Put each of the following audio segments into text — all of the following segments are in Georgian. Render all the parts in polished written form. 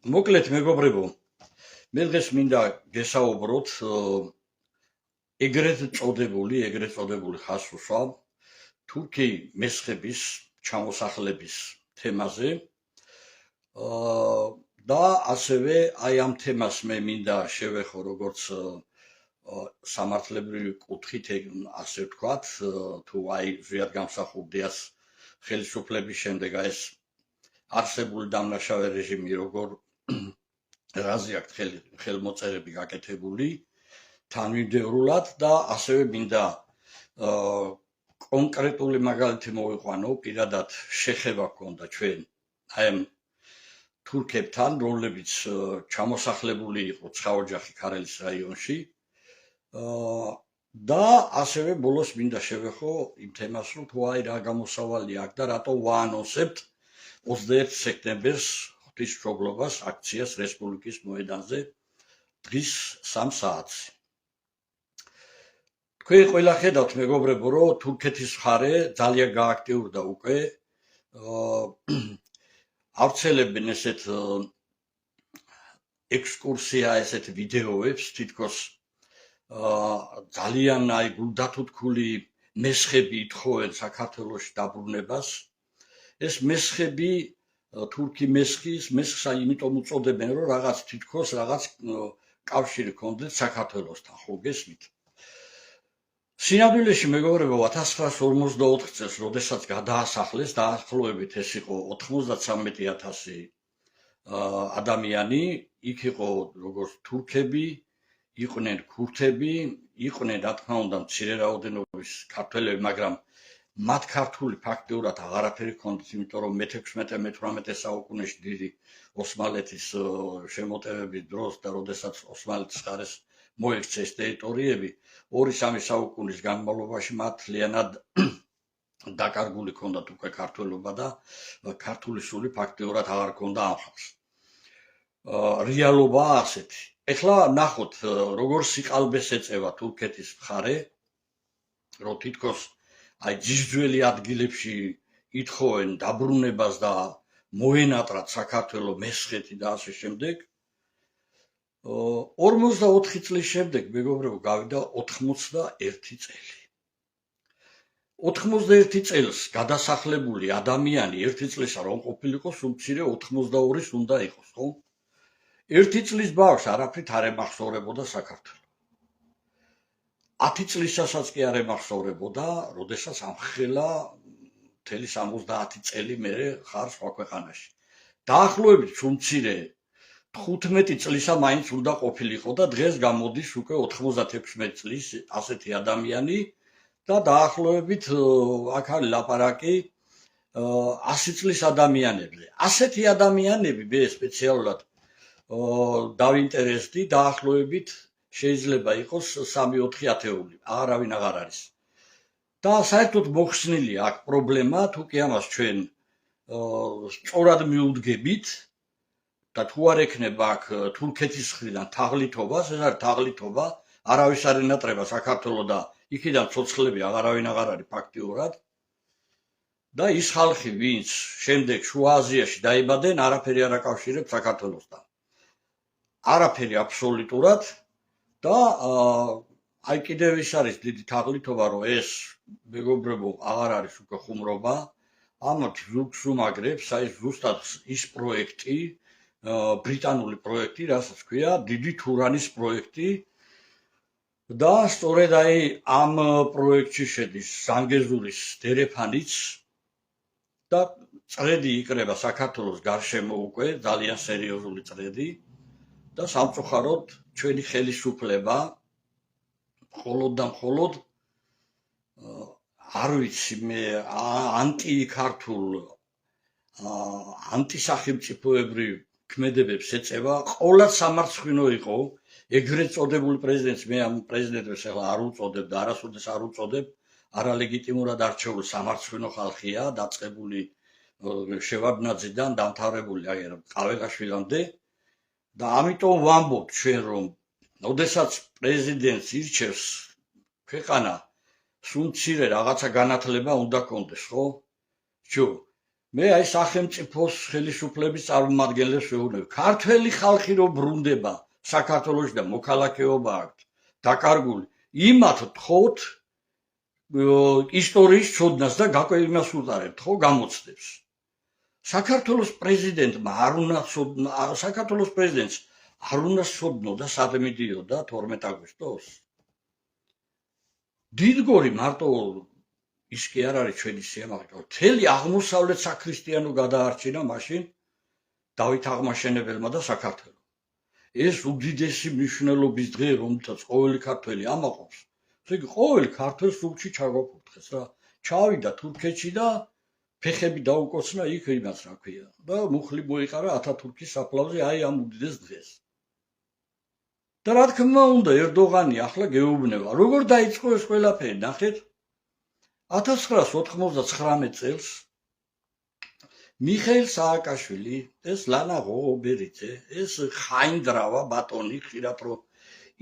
მოკლედ მეგობრებო, მე დღეს მინდა გესაუბროთ ეგრეთ წოდებული ხაზსუსვა თურქი მესხების ჩამოსახლების თემაზე და ასევე აი ამ თემას მე მინდა შევეხო როგორც სამართლებრივი კუთხით, ასე ვთქვათ, თუ აი ზუსტად გამსახურდიას ხელისუფლების შემდეგ ეს არსებული დამნაშავე რეჟიმი როგორ რაზე აქვს ხელმოწერები გაკეთებული თანმიმდევრულად და ასევე მინდა კონკრეტული მაგალითი მოვიყვანო, პირადად შეხება ჰქონდა ჩვენ აი ამ თურქებთან, რომლებიც ჩამოსახლებული იყო ცხაოჯახი ქარელის რაიონში და ასევე ბოლოს მინდა შევეხო იმ თემას, რომ თუ აი რა გამოსავალი აქვს და რატო ვაანონსებთ 21 სექტემბერს ღვთისმშობლობას აქციას რესპუბლიკის მოედანზე დღის 3 საათზე. თქვენ ყველა ხედავთ მეგობრებო, რომ თურქეთის მხარე ძალიან გააქტიურდა უკვე ავრცელებენ ესეთ ექსკურსია, ესეთ ვიდეოებს, თითქოს ძალიან აი გულდათუთქული მესხები ითხოვენ საქართველოში დაბრუნებას. ეს მესხები თურქი მესხს იმიტომ უწოდებენ, რომ რაღაც თითქოს რაღაც კავშირი ჰქონდეთ საქართველოსთან, ხო გესმით? სინამდვილეში მეგობრებო 1954 წელს, როდესაც გადაასახლეს, დაახლოებით ეს იყო 93,000 ადამიანი, იქ იყო როგორც თურქები, იყვნენ ქურთები, იყვნენ რა თქმა უნდა მცირე რაოდენობის ქართველები, მაგრამ მათ ქართული ფაქტიურად აღარაფერი ჰქონდათ, იმიტომ რომ მე-16-18 საუკუნეში დიდი ოსმალეთის შემოტევების დროს და როდესაც ოსმალეთის მხარეს მოექცა ეს ტერიტორიები, 2-3 საუკუნის განმავლობაში მათ მთლიანად დაკარგული ჰქონდათ უკვე ქართველობა და ქართული სული ფაქტიურად აღარ ჰქონდა ამ ხალხს. რეალობაა ასეთი. ეხლა ნახოთ, როგორ სიყალბეს ეწევა თურქეთის მხარე, რომ თითქოს აი ძირძველი ადგილებში ითხოვენ დაბრუნებას და მოენატრათ საქართველოს მესხეთი და ასე შემდეგ. 44 წლის შემდეგ მეგობრებო გავიდა 91 წელი. 91 წელს გადასახლებული ადამიანი 1 წლისა რომ ყოფილიყო, სულ მცირე 82-ის უნდა იყოს, ხო? 1 წლის ბავშვს არაფრით არ ემახსოვრებოდა საქართველო. 10 წლისასაც კი არ ემახსოვრებოდა, როდესაც ამხელა მთელი 70 წელი მერე ხარ სხვა ქვეყანაში. დაახლოებით სულ მცირე 15 წლისა მაინც უნდა ყოფილიყო და დღეს გამოდის უკვე 96 წლის ასეთი ადამიანი და დაახლოებით აქ არის ლაპარაკი 100 წლის ადამიანებზე. ასეთი ადამიანები მე სპეციალურად დავინტერესდი, დაახლოებით შეიძლება იყოს 3-4 ათეული, აღარავინ აღარ არის. და საერთოდ მოხსნილია აქ პრობლემა, თუ კი ამას ჩვენ სწორად მიუდგებით და თუ არ ექნება აქ თურქეთის მხრიდან თაღლითობა, ეს არის თაღლითობა, არავის არ ენატრება საქართველოს და იქიდან ცოცხლები აღარავინ აღარ არის ფაქტიურად. და ის ხალხი, ვინც შემდეგ შუა აზიაში დაიბადნენ, არაფერი არ აკავშირებს საქართველოსთან. არაფერი აბსოლუტურად და აი კიდევ ის არის დიდი თაღლითობა, რომ ეს მეგობრებო აღარ არის უკვე ხუმრობა. ამათ ზურგს უმაგრებს აი ზუსტად ის პროექტი, ბრიტანული პროექტი, რასაც ქვია დიდი თურანის პროექტი და სწორედ აი ამ პროექტში შედის ზანგეზურის დერეფანიც და წრედი იკრება საქართველოს გარშემო უკვე ძალიან სერიოზული წრედი და სამწუხაროდ ჩვენი ხელისუფლება მხოლოდ და მხოლოდ არ ვიცი მე ანტიქართულ ანტისახელმწიფოებრივ ქმედებებს ეწევა. ყოველად სამარცხვინო იყო ეგრეთ წოდებული პრეზიდენტს, მე ამ პრეზიდენტებს ახლა არ უწოდებ და არასოდეს არ უწოდებ, არალეგიტიმურად არჩეული სამარცხვინო ხალხია, დაწყებული შევარდნაძიდან დამთავრებული აი ყავეყაშვილამდე და ამიტომ ვამბობ ჩვენ რომ ოდესაც პრეზიდენტს ირჩევს ქვეყანა, სულ მცირე რაღაცა განათლება უნდა ჰქონდეს, ხო? მე აი სახელმწიფოს ხელისუფლების წარმომადგენლებს ვეუბნები, ქართველი ხალხი რო ბრუნდება საქართველოში და მოქალაქეობა აქვთ დაკარგული, იმათ თხოვთ ისტორიის ცოდნას და იმას უტარებთ, ხო, გამოცდებს. საქართველოს პრეზიდენტმა საქართველოს პრეზიდენტს არ უნდა სცოდნოდა სად მიდიოდა 12 აგვისტოს. დიდგორი მარტო ის კი არ არის ჩვენი სიამაყე, მთელი აღმოსავლეთ საქრისტიანო გადაარჩინა მაშინ დავით აღმაშენებელმა და საქართველოს. ეს უდიდესი მნიშვნელობის დღე, რომელთაც ყოველი ქართველი ამაყობს. ესე იგი, ყოველი ქართველს სულში ჩაგვაკურთხეს რა. ჩავიდა თურქეთში და ფეხები დაუკოცნა იქ იმას რა ქვია და მუხლი მოიყარა ათათურქის საფლავზე აი ამ უდიდეს დღეს. და რა თქმა უნდა, ერდოღანი ახლა გეუბნება, როგორ დაიწყო ეს ყველაფერი, ნახეთ. 1999 წელს მიხეილ სააკაშვილი, ეს ლანა ღოღობერიძე, ეს ხაინდრავა ბატონი, ხშირად რო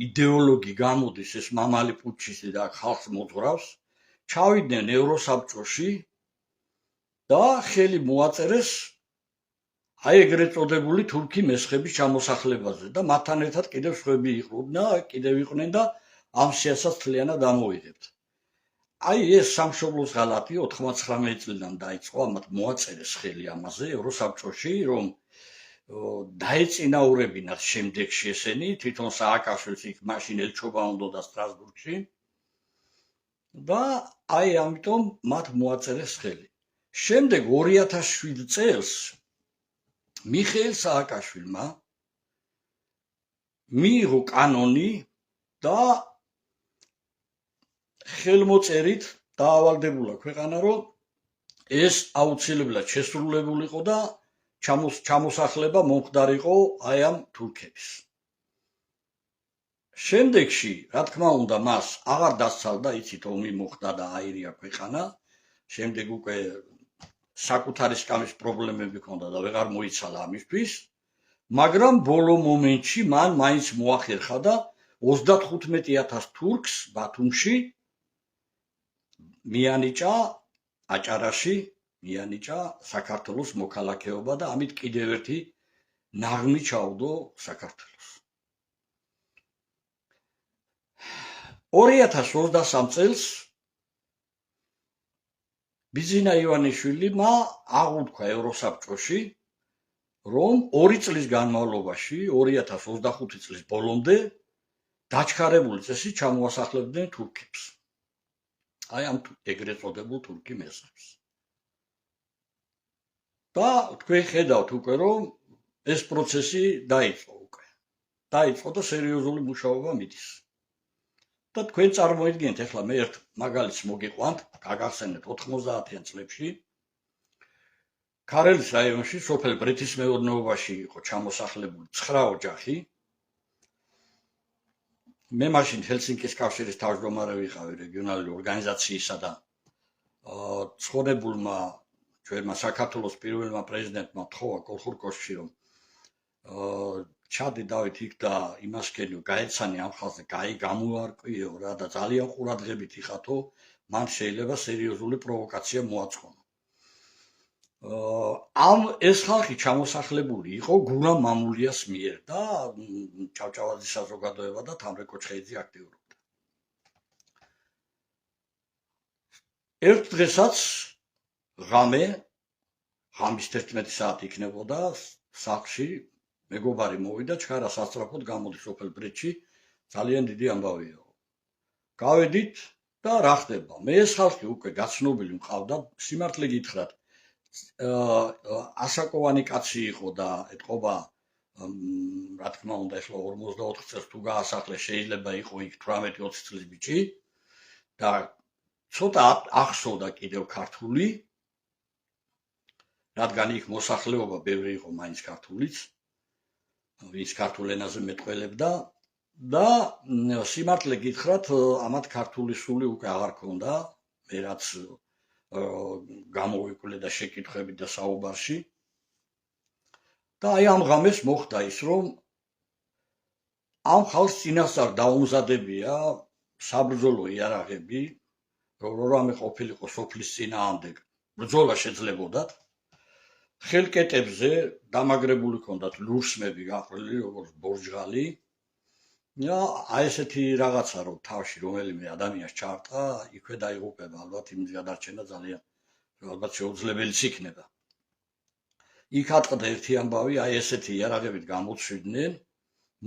იდეოლოგი გამოდის, ეს მამალი პუჩისტი და ხალხს მოძღვრავს, ჩავიდნენ ევროსაბჭოში და ხელი მოაწერეს აი ეგრეთ წოდებული თურქი მესხების ჩამოსახლებაზე და მათთან ერთად კიდევ სხვები იყვნენ და ამ სიასაც თლიანად ამოვიღებთ. აი ეს სამშობლოს ღალატი 99 წლიდან დაიწყო, ამათ მოაწერეს ხელი ამაზე ევროსაბჭოში, რომ დაეწინაურებინათ შემდეგში ესენი, თვითონ სააკაშვილს იქ მაშინ ელჩობა უნდოდა სტრასბურგში და აი ამიტომ მათ მოაწერეს ხელი. შემდეგ 2007 წელს მიხეილ სააკაშვილმა მიიღო კანონი და ხელმოწერით დაავალდებულა ქვეყანა, რომ ეს აუცილებლად შესრულებულიყო და ჩამოსახლება მომხდარიყო აი ამ თურქების. შემდეგში, რა თქმა უნდა, მას აღარ დასცალდა, იცით, ომი მოხდა და აირია ქვეყანა. შემდეგ უკვე საკუთარი სკამის პრობლემები ჰქონდა და ვეღარ მოიცალა ამისთვის, მაგრამ ბოლო მომენტში მან მაინც მოახერხა და 35,000 თურქს ბათუმში მიანიჭა აჭარაში, მიანიჭა საქართველოს მოქალაქეობა და ამით კიდევ ერთი ნაღმი ჩაუდო საქართველოს. 2023 წელს ბიძინა ივანიშვილმა აღუთქვა ევროსაბჭოში, რომ 2 წლის განმავლობაში 2025 წლის ბოლომდე დაჩქარებული წესით ჩამოასახლებდნენ თურქებს. აი ამ ეგრეთ წოდებულ თურქი მესხებს. და თქვენ ხედავთ უკვე, რომ ეს პროცესი დაიწყო უკვე. დაიწყო და სერიოზული მუშაობა მიდის. და თქვენ წარმოიდგინეთ, ახლა მე ერთ მაგალითს მოგიყვანთ, გაგახსენეთ 90-იან წლებში ქარელის რაიონში სოფელ ბრეთის მეურნეობაში იყო ჩამოსახლებული 9 ოჯახი. მე მაშინ ჰელსინკის კავშირის თავმჯდომარე ვიყავი რეგიონალური ორგანიზაციისა და ცხოვრებულმა ჩვენმა საქართველოს პირველმა პრეზიდენტმა თხოვა კოლხურ-კოშკში, რომ ჩადი დავით იქ და იმასკენიო გაეცანი ამ ხალხზე, გამოარკვიეო რა და ძალიან ყურადღებით იხათო, მან შეიძლება სერიოზული პროვოკაცია მოაწყონა. ეს ხალხი ჩამოსახლებული იყო გურამ მამულიას მიერ და ჭავჭავაძის საზოგადოება და თამრე კოჩხეიძე აქტიურობდა. ერთ დღესაც ღამის 11 საათი იქნებოდა სახლში მეგობარი მოვიდა, ჩქარა სასწრაფოდ გამოდის სოფელ ბრეთში, ძალიან დიდი ამბავია. გავედით და რა ხდება? მე ეს ხალხი უკვე გაცნობილი მყავდა, სიმართლე გითხრათ, ასაკოვანი კაცი იყო და ეთყობა, რა თქმა უნდა, ახლა 44 წელს თუ გაასახლეს, შეიძლება იყო იქ 18-20 წლის ბიჭი და ცოტა ახსოვდა კიდევ ქართული, რადგან იქ მოსახლეობა ბევრი იყო მაინც ქართულიც, ვინც ქართულ ენაზე მეტყველებდა და სიმართლე გითხრათ, ამათ ქართული სული უკვე აღარ ქონდა, მე რაც გამოვიკვლე და შეკითხვები და საუბარში. და აი ამ ღამეს მოხდა ის, რომ ამ ხალხს წინასწარ დაუმზადებია საბრძოლო იარაღები, რომ რამე ყოფილიყო სოფლის წინააღმდეგ ბრძოლა შეძლებოდათ ხელკეტებზე დამაგრებული ჰქონდათ ლურსმები გაყრილი როგორც ბორჯღალი. აი ესეთი რაღაცა რომ თავში რომელიმე ადამიანს ჩაარტყა, იქვე დაიღუპება, ალბათ იმის გადარჩენა ძალიან ალბათ შეუძლებელიც იქნება. იქ ატყდა ერთი ამბავი, აი ესეთი იარაღებით გამოცვიდნენ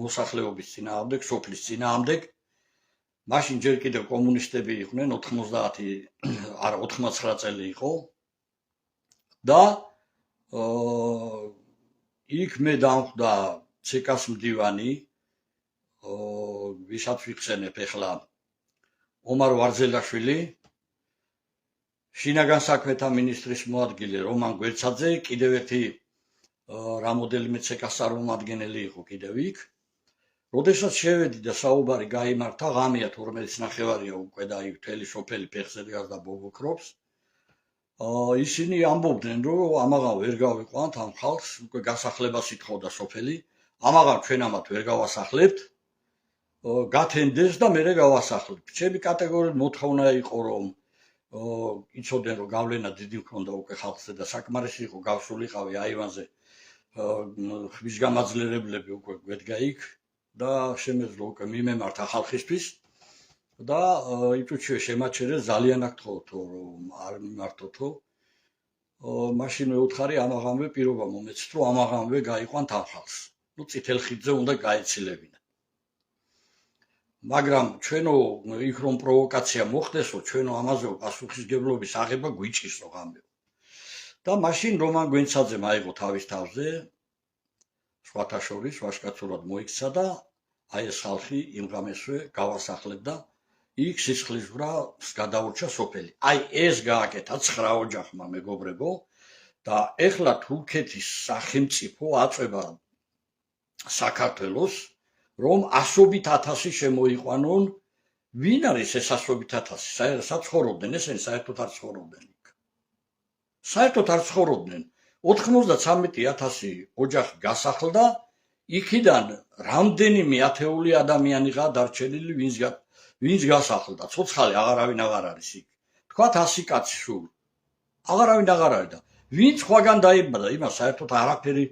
მოსახლეობის წინააღმდეგ, სოფლის წინააღმდეგ. მაშინ ჯერ კიდევ კომუნისტები იყვნენ, 99 წელი იყო და იქ მე დამხვდა ცეკას მდივანი, ვისაც ვიხსენებ ახლა ომარ ვარძელაშვილი, შინაგან საქმეთა მინისტრის მოადგილე რომან გვერცაძე, კიდევ ერთი რამოდენიმე ცეკას წარმომადგენელი იყო კიდევ იქ. როდესაც შევედი და საუბარი გაიმართა, ღამეა 12:30 უკვე და იქ მთელი სოფელი ფეხზე დგას და ბობოქრობს. ისინი ამბობდნენ, რომ ამაღამ ვერ გავიყვანთ ამ ხალხს, უკვე გასახლებას ითხოვდა სოფელი, ამაღამ ჩვენ ამათ ვერ გავასახლებთ, გათენდეს და მერე გავასახლებთ. ჩემი კატეგორიულ მოთხოვნა იყო, რომ იცოდნენ, რომ გავლენა დიდი მქონდა უკვე ხალხზე და საკმარისი იყო გავსულიყავი აივანზე, ხმისგამაძლიერებლები უკვე გვედგა იქ და შემეძლო უკვე მიმემართა ხალხისთვის და იწუჩიო შემაჩერეს ძალიან აქ თხოვთო რომ არ მიმართოთო. მაშინ მეუთხარი ამაღამვე პირობა მომეცით, რომ ამაღამვე გაიყვანთ ამ ხალხს. წითელ ხიდზე უნდა გაეცილებინა. მაგრამ ჩვენო იქ რომ პროვოკაცია მოხდესო, ჩვენო ამაზე პასუხისგებლობის აღება გვიჭირსო ღამეო. და მაშინ რომან გვენცაძემ აიღო თავის თავზე, სხვათა შორის ვაჟკაცურად მოიქცა და აი ეს ხალხი იმ ღამესვე გავასახლებდა. იქ სისხლისღვრას გადაურჩა სოფელი. აი ეს გააკეთა 9 ოჯახმა მეგობრებო და ეხლა თურქეთის სახელმწიფო აწვება საქართველოს, რომ 100,000 შემოიყვანონ. ვინ არის ეს 100,000? საცხოვრობდნენ ესენი, საერთოდ არ ცხოვრობდნენ იქ. საერთოდ არ ცხოვრობდნენ. 93,000 ოჯახი გასახლდა, იქიდან რამდენიმე ათეული ადამიანიღაა დარჩენილი, ვინც გასახლდა. ცოცხალი აღარავინ აღარ არის იქ. თქვათ 100 კაცი სულ. აღარავინ აღარ არის და ვინც სხვაგან დაიბადა, იმას საერთოდ არაფერი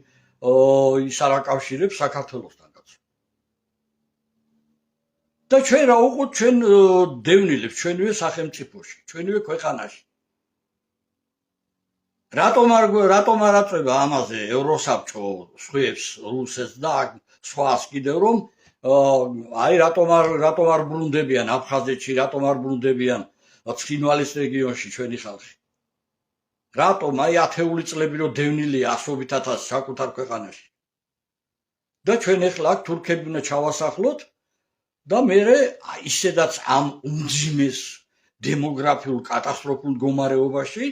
ის არ აკავშირებს საქართველოსთან. და ჩვენ რა უყოთ, ჩვენ დევნილებს ჩვენივე სახელმწიფოში, ჩვენივე ქვეყანაში. რატომ არ აწვება ამაზე ევროსაბჭო სხვებს, რუსეთს და სხვას კიდევ რომ აი რატომ არ ბრუნდებიან აფხაზეთში, რატომ არ ბრუნდებიან ცხინვალის რეგიონში ჩვენი ხალხი? რატომ აი ათეული წლები რომ დევნილია 100,000 საკუთარ ქვეყანაში? და ჩვენ ეხლა აქ თურქები უნდა ჩავასახლოთ და მერე ისედაც ამ უმძიმეს დემოგრაფიულ კატასტროფულ მდგომარეობაში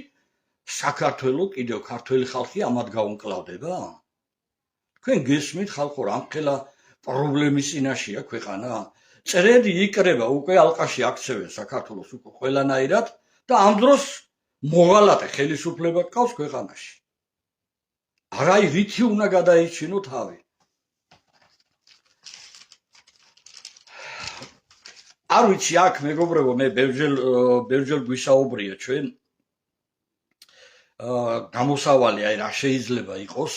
საქართველო კიდევ ქართველი ხალხი ამად გაუმკლავდება? თქვენ გესმით ხალხო, რამხელა პრობლემის წინაშეა ქვეყანა? წერედი იკრება, უკვე ალყაში აქცევენ საქართველოს უკვე ყველანაირად და ამ დროს მოღალატე ხელისუფლება გყავს ქვეყანაში. არა რითი უნდა გადაიჩინო თავი? არ ვიცი, აქ მეგობრებო, მე ბევრჯერ გვისაუბრია ჩვენ გამოსავალი, აი რა შეიძლება იყოს.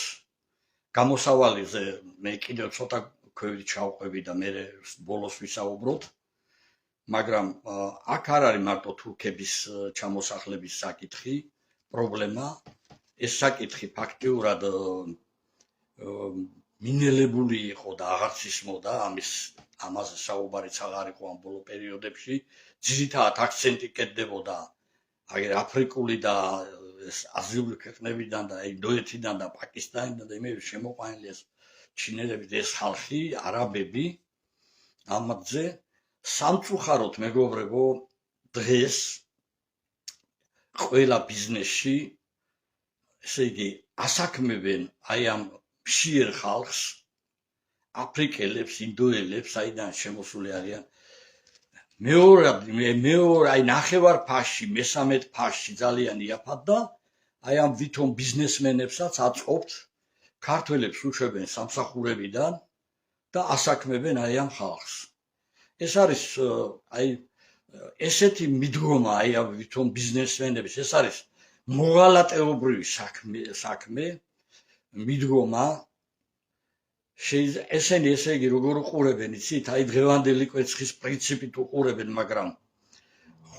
გამოსავალზე მე კიდევ ცოტა ქვევით ჩავყვები და მე ბოლოს ვისაუბროთ. მაგრამ აქ არ არის მარტო თურქების ჩამოსახლების საკითხი, პრობლემა. ეს საკითხი ფაქტიურად მინელებული იყო და აღარც ისმოდა ამაზე საუბარიც აღარ იყო ამ ბოლო პერიოდებში. ძირითადად აქცენტი კეთდებოდა აი აფრიკული და აზიური ქვეყნებიდან და ინდოეთიდან და პაკისტანიდან და იმეები შემოყვანილი ეს ჩინელები და ეს ხალხი, არაბები. ამაზე სამწუხაროდ მეგობრებო, დღეს ყველა ბიზნესში ესე იგი ასაქმებენ აი ამ მშიერ ხალხს, აფრიკელებს, ინდოელებს, საიდან შემოსული არიან. მეორე აი ნახევარ ფასში, მესამედ ფასში ძალიან იაფად და აი ამ ვითომ ბიზნესმენებსაც აწყობთ, ქართველებს უშვებენ სამსახურებიდან და ასაქმებენ აი ამ ხალხს. ეს არის აი ესეთი მიდგომა აი ამ ვითომ ბიზნესმენების, ეს არის მოღალატეობრივი საქმე მიდგომა ესენი ესე იგი როგორ უყურებენ იცით აი დღევანდელი კვერცხის პრინციპით უყურებენ მაგრამ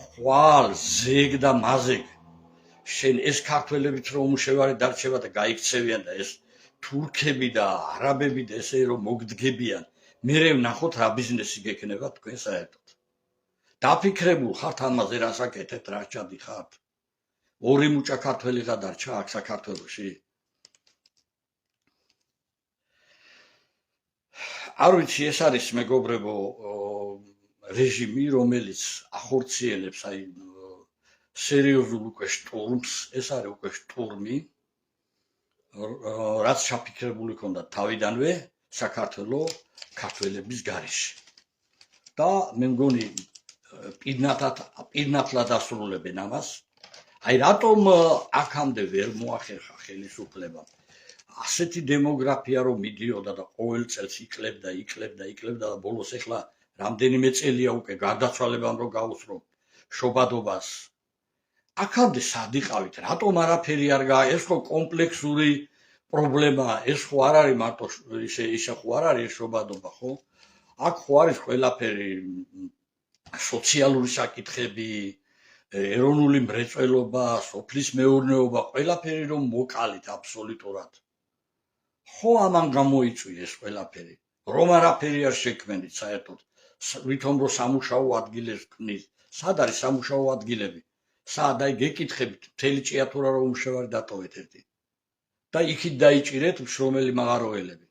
ხვალ ზეგ და მაზეგ შენ ეს ქართველებიც რომ უშევარი დარჩება და გაიქცევიან და ეს თურქები და არაბები და ესე რომ მოგდგებიან მერე ვნახოთ რა ბიზნესი გექნება თქვენ საერთოდ დაფიქრებულ ხართ ამაზე რას აკეთებთ რა ჩადიხართ ორი მუჭა ქართველი გადარჩა აქ საქართველოში არ ვიცი ეს არის მეგობრებო რეჟიმი რომელიც ახორციელებს აი სერიოზულ უკვე შტურმს ეს არის უკვე შტურმი რაც ჩაფიქრებული ქონდა თავიდანვე საქართველოს ქართველების გარეშე და მე მგონი პირნათლად ასრულებენ ამას აი რატომ აქამდე ვერ მოახერხა ხელისუფლებამ ასეთი დემოგრაფია რომ მიდიოდა და ყოველ წელს იქლებდა და ბოლოს ეხლა რამდენიმე წელია უკვე გარდაცვალებამ რომ გაუსრო შობადობას აქამდე სად იყავით რატომ არაფერი არ ეს ხო კომპლექსური პრობლემაა ეს ხო არ არის მარტო ისე ხო არ არის შობადობა ხო აქ ხო არის ყველაფერი სოციალური საკითხები ეროვნული მრეწველობა სოფლის მეურნეობა ყველაფერი რომ მოკალით აბსოლუტურად ხო ამან გამოიწვია ეს ყველაფერი რომ არაფერი არ შექმნით საერთოდ ვითომ რომ სამუშაო ადგილებს ქმნით სად არის სამუშაო ადგილები სად აი გეკითხებით მთელი ჭიათურა რომ უშევარი დატოვეთ ერთი და იქით დაიჭირეთ მშრომელი მაღაროელები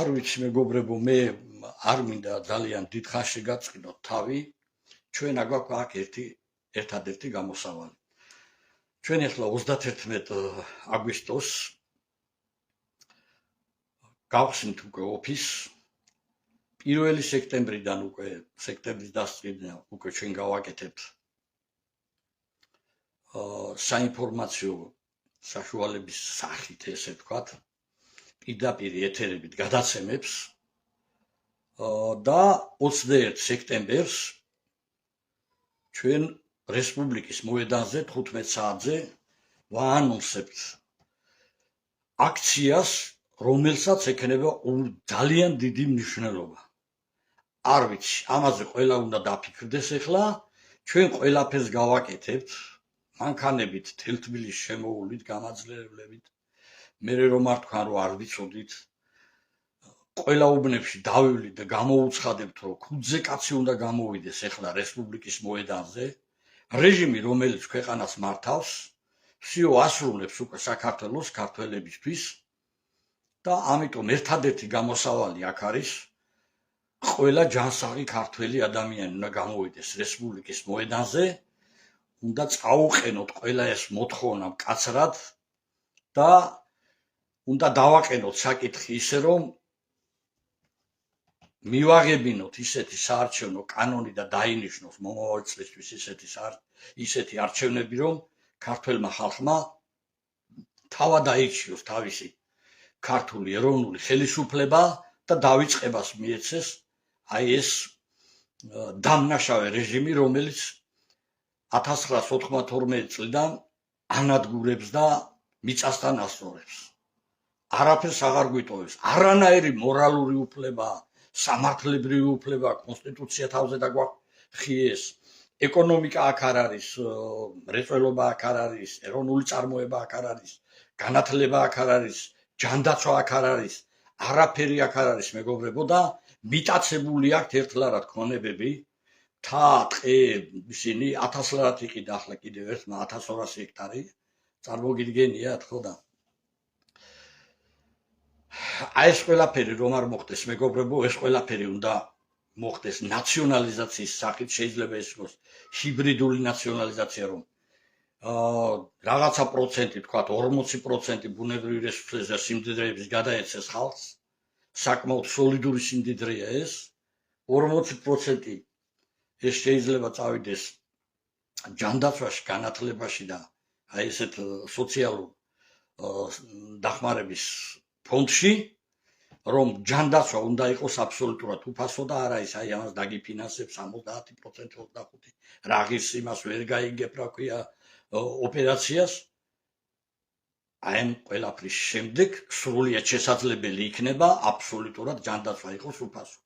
არ ვიცი მეგობრებო მე არ მინდა ძალიან დიდხანს შეგაწყინოთ თავი ჩვენ აგვაქვს აქ ერთადერთი გამოსავალი ჩვენ ახლა 31 აგვისტოს გავხსნით უკვე ოფისს 1 სექტემბრიდან უკვე სექტემბრის დასწრიდან უკვე ჩვენ გავაკეთებთ საინფორმაციო საშუალების სახით ესე ვთქვათ პირდაპირ ეთერებით გადაცემებს და 21 სექტემბერს ჩვენ რესპუბლიკის მოედანზე 15 საათზე ვაანონსებთ აქციას რომელსაც ექნება ძალიან დიდი მნიშვნელობა არ ვიცი ამაზე ყველა უნდა დაფიქრდეს ახლა ჩვენ ყველაფერს გავაკეთებთ მანქანებით თელ თბილისში შემოულით გამაძლებლებით მე რომ არ თქვა რომ არ ვიცოდით ყველა უბნებში დავივლით და გამოუცხადებთ რომ ქუძე კაცი უნდა გამოვიდეს ახლა რესპუბლიკის მოედანზე რეჟიმი რომელიც ქვეყანას მართავს всё ასრულებს უკვე საქართველოს ქართველებისთვის და ამიტომ ერთადერთი გამოსავალი აქ არის ყველა ჯანსაღი ქართველი ადამიანი უნდა გამოვიდეს რესპუბლიკის მოედანზე უნდა წაუყენოთ ყველა ეს მოთხოვნა მკაცრად და უნდა დავაყენოთ საკითხი ისე რომ მივაღებინოთ ისეთი საარჩევნო კანონი და დაინიშნოს მომავალ წლისთვის ისეთი არჩევნები რომ ქართველმა ხალხმა თავად აირჩიოს თავისი ქართული ეროვნული ხელისუფლება და დავიწყებას მიეცეს აი ეს დამნაშავე რეჟიმი რომელიც 1992 წლიდან ანადგურებს და მიწასთან ასწორებს არაფერს აღარ გვიტოვებს არანაირი მორალური უფლება სამართლებრივი უფლება კონსტიტუცია თავზე დაგვახიეს ეკონომიკა აქ არ არის მრეწველობა აქ არ არის ეროვნული წარმოება აქ არ არის განათლება აქ არ არის ჯანდაცვა აქ არ არის არაფერი აქ არ არის მეგობრებო და მიტაცებული აქვს ერთლარად ქონებები თა ტყე ისინი 1000 ლარად იყიდა ახლა კიდევ ერთმა 1200 ჰექტარი წარმოგიდგენიათ ხო და აი ეს ყველაფერი რომ არ მოხდეს მეგობრებო ეს ყველაფერი უნდა მოხდეს ნაციონალიზაციის სახით შეიძლება ეს იყოს ჰიბრიდული ნაციონალიზაცია რომ რაღაცა პროცენტი თქვა 40% ბუნებრივი რესურსებზე სიმდიდრეების გადაეცეს ხალხს საკმაოდ სოლიდური სიმდიდრეა ეს 40% ეს შეიძლება წავიდეს ჯანდაცვაში განათლებაში და აი ესეთ სოციალურ დახმარების ფონდში რომ ჯანდაცვა უნდა იყოს აბსოლუტურად უფასო და არა ის აი ამას დაგიფინანსებს 70%, 25%, რა ღირს იმას ვერ გაიგებ, რა ქვია, ოპერაციას. აი ამ ყველაფრის შემდეგ სრულიად შესაძლებელი იქნება აბსოლუტურად ჯანდაცვა იყოს უფასო.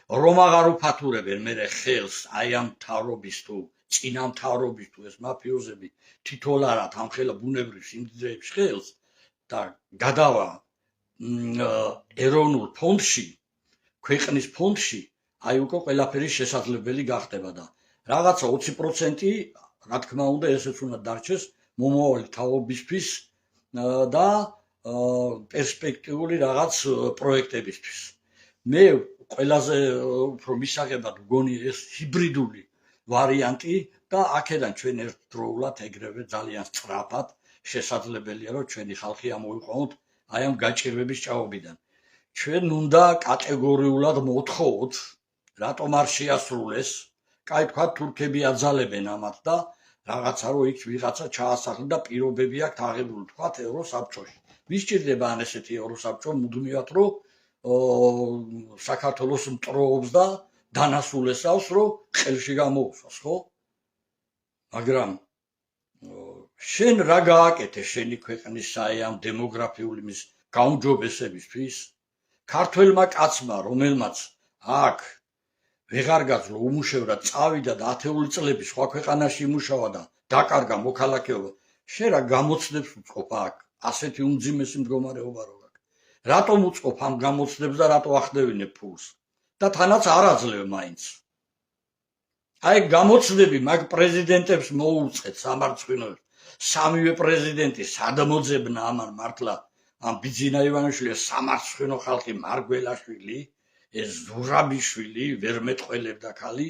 რომ აღარ უფათურებენ მე ხელს აი ამ მთავრობის თუ წინა მთავრობის თუ ეს მაფიოზები თითოეულად ამხელა ბუნებრივ სიმდიდრეებს ხელს და გადავა ეროვნულ ფონდში, ქვეყნის ფონდში, აი უკვე ყველაფერი შესაძლებელი გახდება და რაღაცა 20% რა თქმა უნდა ესეც უნდა დარჩეს მომავალი თაობისთვის და პერსპექტიული რაღაც პროექტებისთვის. მე ყველაზე უფრო მისაღებად ვგონი ეს ჰიბრიდული ვარიანტი და აქედან ჩვენ ერთდროულად ეგრევე ძალიან სწრაფად შესაძლებელია რომ ჩვენი ხალხი ამოიყვანოთ აი ამ გაჭირვების ჭაობიდან. ჩვენ უნდა კატეგორიულად მოვთხოვოთ, რატომ არ შეასრულეს, კაი თქვა თურქები აძალებენ ამათ და რაღაცა რომ იქ ვიღაცა ჩაასახლდა და პირობები აქვს აღებული თქვა ევროსაბჭოში. ვის ჭირდება ან ესეთი ევროსაბჭო მუდმივად რომ საქართველოს მტროობს და დანასულესავს რომ ხელში გამოუსვას, ხო? მაგრამ შენ რა გააკეთე შენი ქვეყნის აი ამ დემოგრაფიული მის გაუმჯობესებისთვის? ქართველმა კაცმა, რომელმაც აქ ვეღარ გაძლო უმუშევრა წავიდა და 10 წლები სხვა ქვეყანაში იმუშავა და დაკარგა მოქალაქეობა, შენ რა გამოცდებს უწყობ აქ? ასეთი უმძიმესი მდგომარეობა რო გაქვს. რატომ უწყობ ამ გამოცდებს და რატო ახდევინებ ფულს? და თანაც არ აძლევ მაინც. აი გამოცდები მაგ პრეზიდენტებს მოუწყეთ სამარცხვინოებს. სამივე პრეზიდენტი სადმოძებნა ამან მართლა ამ ბიძინა ივანიშვილი სამარცხვინო ხალხი მარგველაშვილი, ეს ზურაბიშვილი ვერ მეტყველებდა ხალი,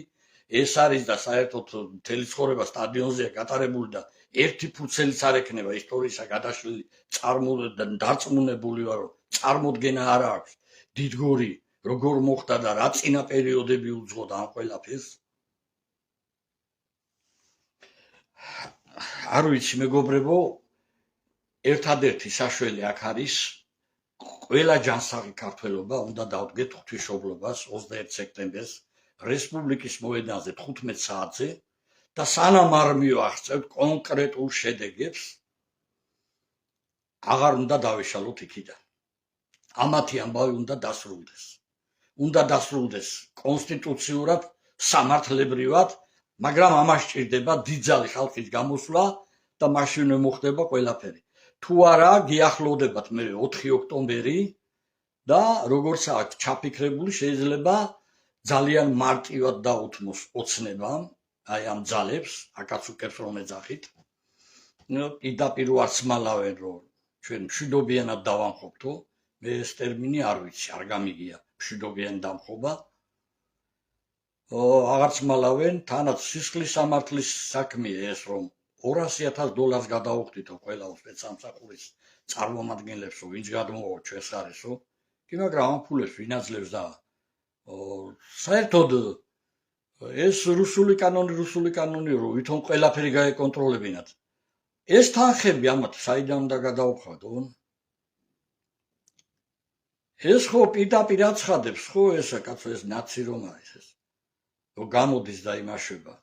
ეს არის და საერთოდ მთელი ცხოვრება სტადიონზეა გატარებული და ერთი ფუცელიც არ ექნება ისტორიისა გადაშლილი დარწმუნებული ვარ რომ წარმოდგენა არ აქვს დიდგორი როგორ მოხდა და რა წინა პერიოდები უძღოდა ამ ყველაფერს. არ ვიცი მეგობრებო, ერთადერთი საშველი აქ არის ყველა ჯანსაღი ქართველობა უნდა დავდგეთ ღვთისმშობლობას 21 სექტემბერს რესპუბლიკის მოედანზე 15 საათზე და სანამ არ მივახცევთ კონკრეტულ შედეგებს აღარ უნდა დავეშალოთ იქიდან. ამათი ამბავი უნდა დასრულდეს. უნდა დასრულდეს კონსტიტუციურად, სამართლებრივად, მაგრამ ამას სჭირდება დიდძალი ხალხის გამოსვლა და მაშინვე მოხდება ყველაფერი. თუ არა გიახლოვდებათ მე 4 ოქტომბერი და როგორც აქ ჩაფიქრებული შეიძლება ძალიან მარტივად დაუთმოს ოცნებამ აი ამ ძალებს აკაცუკებს რომ ეძახით. პირდაპირ არც მალავენ რომ ჩვენ მშვიდობიანად დავამხობთო, მე ეს ტერმინი არ ვიცი, არ გამიგია მშვიდობიანი დამხობა. აღარც მალავენ, თანაც სისხლის სამართლის საქმეა ეს რომ $200,000 გადაუხდითო ყველა სპეცსამსახურის წარმომადგენლებს, რომ ვინც გადმოვა ჩვენს ხარისო, კი მაგრამ ამ ფულებს ვინ აძლევს და საერთოდ ეს რუსული კანონი რომ ვითომ ყველაფერი გაეკონტროლებინათ. ეს თანხები ამათ საიდან უნდა გადაუხადონ? ეს ხო პირდაპირ აცხადებს, ხო ესა კაცო ეს ნაცი რომ არის ეს. რომ გამოდის და იმაშვება.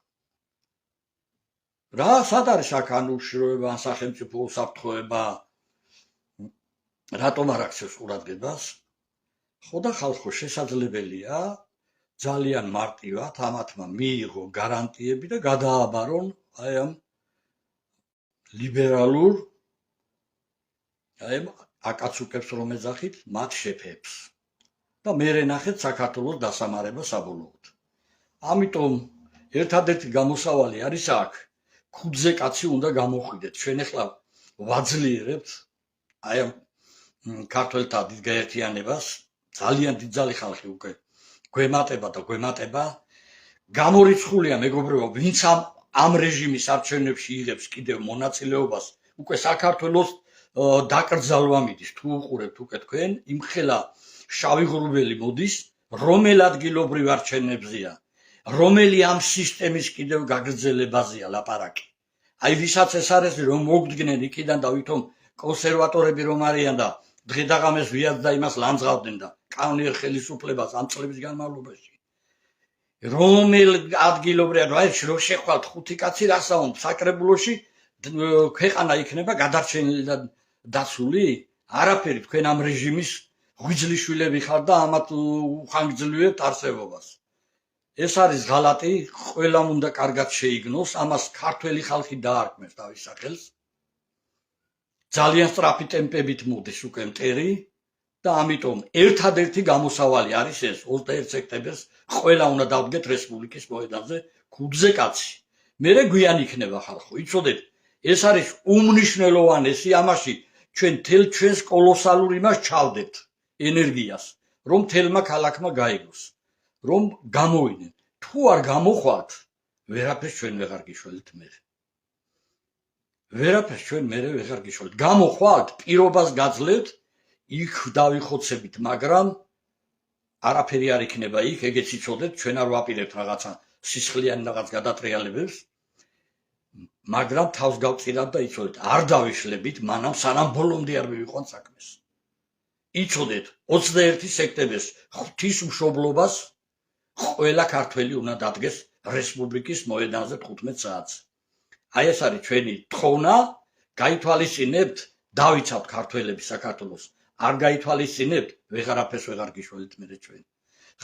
რა სად არის აქ ანუშროება, სახელმწიფო უსაფრთხოება? რატომ არ აქცევს ყურადღებას? ხო და ხალხო შესაძლებელია ძალიან მარტივად ამათმა მიიღო გარანტიები და გადააბარონ აი ამ ლიბერალურ აი აკაცუკებს რომ ეძახით მათ შეფებს და მერე ნახეთ საქართველოს დასამარება საბოლოოდ. ამიტომ ერთადერთი გამოსავალი არის აქ ქუძზე კაცი უნდა გამოხვიდეთ. ჩვენ ახლა ვაძლიერებთ აი ამ ქართველთა დიდგაერთიანებას, ძალიან დიდძალი ხალხი უკვე გვემატება და გვემატება. გამორიცხულია მეგობრებო, ვინც ამ რეჟიმის არჩევნებში იღებს კიდევ მონაწილეობას, უკვე საქართველოს დაკრძალვა მიდის. თუ უყურებთ უკვე თქვენ, იმხელა შავი ღრუბელი მოდის, რომელ ადგილობრივ არჩევნებზეა, რომელი ამ სისტემის კიდევ გაგრძელებაზეა ლაპარაკი. აი ვისაც ეს არის რომ მოგდგნენ იქიდან და ვითომ კონსერვატორები რომ არიან და დღე-დაღამეს ვიად და იმას ლანძღავდნენ და კანონიერ ხელისუფლებას ამ წლების განმავლობაში. რომელ ადგილობრივ რაიონში შეხვალთ 5 კაცი რასაუნ საკრებულოში ქვეყანა იქნება გადარჩენილი და დაცული? არაფერი, თქვენ ამ რეჟიმის ღვიძლიშვილები ხართ და ამათ უხანგრძლივებთ არსებობას. ეს არის ღალატი, ყველამ უნდა კარგად შეიგნოს, ამას ქართველი ხალხი დაარქმევს თავის სახელს. ძალიან სწრაფი ტემპებით მოდის უკვე მტერი და ამიტომ ერთადერთი გამოსავალი არის ეს 21 სექტემბერს ყველა უნდა დავდგეთ რესპუბლიკის მოედანზე ქუძზე კაცი. მერე გვიან იქნება ხალხო, იცოდეთ, ეს არის უმნიშვნელოვანესი ამაში ჩვენ თელ ჩვენს კოლოსალურ იმას ჩავდებთ ენერგიას, რომ თელმა ქალაქმა გაიგოს, რომ გამოვიდნენ. თუ არ გამოხვალთ, ვერაფერს ჩვენ ვეღარ გიშველთ მერე. ვერაფერს ჩვენ მერე ვეღარ გიშველთ. გამოხვალთ, პირობას გაძლევთ, იქ დავიხოცებით, მაგრამ არაფერი არ იქნება იქ, ეგეც იცოდეთ, ჩვენ არ ვაპირებთ რაღაცა სისხლიანი რაღაც გადატრიალებებს, მაგრამ თავს გავწირავთ და იცოდეთ, არ დავიშლებით, მანამ სანამ ბოლომდე არ მივიყვანთ საქმეს. იცოდეთ, 21 სექტემბერს ღვთისმშობლობას ყველა ქართველი უნდა დადგეს რესპუბლიკის მოედანზე 15 საათზე. აი ეს არის ჩვენი თხოვნა, გაითვალისწინებთ, დავიცავთ ქართველები საქართველოს. არ გაითვალისწინებთ, ვეღარაფერს ვეღარ გიშველით მერე ჩვენ.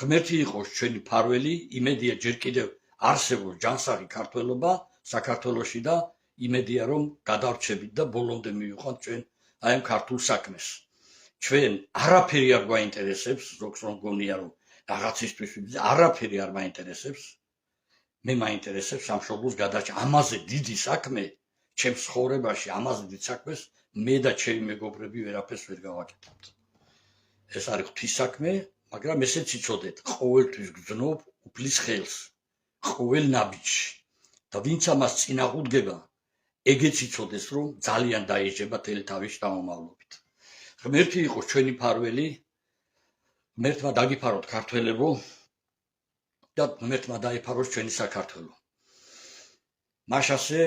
ღმერთი იყოს ჩვენი ფარველი, იმედია ჯერ კიდევ არსებობს ჯანსაღი ქართველობა საქართველოში და იმედია რომ გადავრჩებით და ბოლომდე მივიყვანთ ჩვენ აი ამ ქართულ საქმეს. ჩვენ არაფერი არ გვაინტერესებს, ზოგს რომ გონია რომ რაღაცისთვის არაფერი არ მაინტერესებს. მე მაინტერესებს სამშობლოს გადაჭრა. ამაზე დიდი საქმე ჩემს ცხოვრებაში, ამაზე დიდ საქმეს მე და ჩემი მეგობრები ვერაფერს ვერ გავაკეთებთ. ეს არის ღვთის საქმე, მაგრამ ესეც იცოდეთ, ყოველთვის გძნობ უფლის ხელს, ყოველ ნაბიჯში. და ვინც ამას წინააღმდეგება, ეგეც იცოდეს, რომ ძალიან დაიჯება თელი თავის შთამომავლობით. ღმერთი იყოს ჩვენი ფარველი, ღმერთმა დაგიფაროთ ქართველებო და ღმერთმა დაიფაროს ჩვენი საქართველო. მაშასე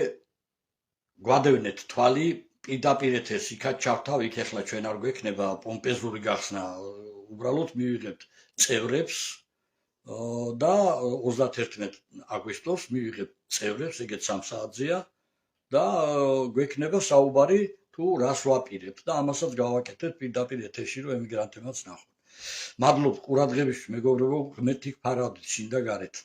გვადევნეთ თვალი, პირდაპირ ეთერს იქაც ჩავთავ, იქ ახლა ჩვენ არ გვექნება პომპეზური გახსნა, უბრალოდ მივიღებთ წევრებს და 31 აგვისტოს მივიღებთ წევრებს, ეგეც 3 საათზეა და გვექნება საუბარი თუ რას ვაპირებთ და ამასაც გავაკეთებთ პირდაპირ ეთერში, რომ ემიგრანტებმაც ნახონ. მადლობ ყურადღებისთვის, მეგობრებო, ღმერთი გფარავდეთ შინ და გარეთ.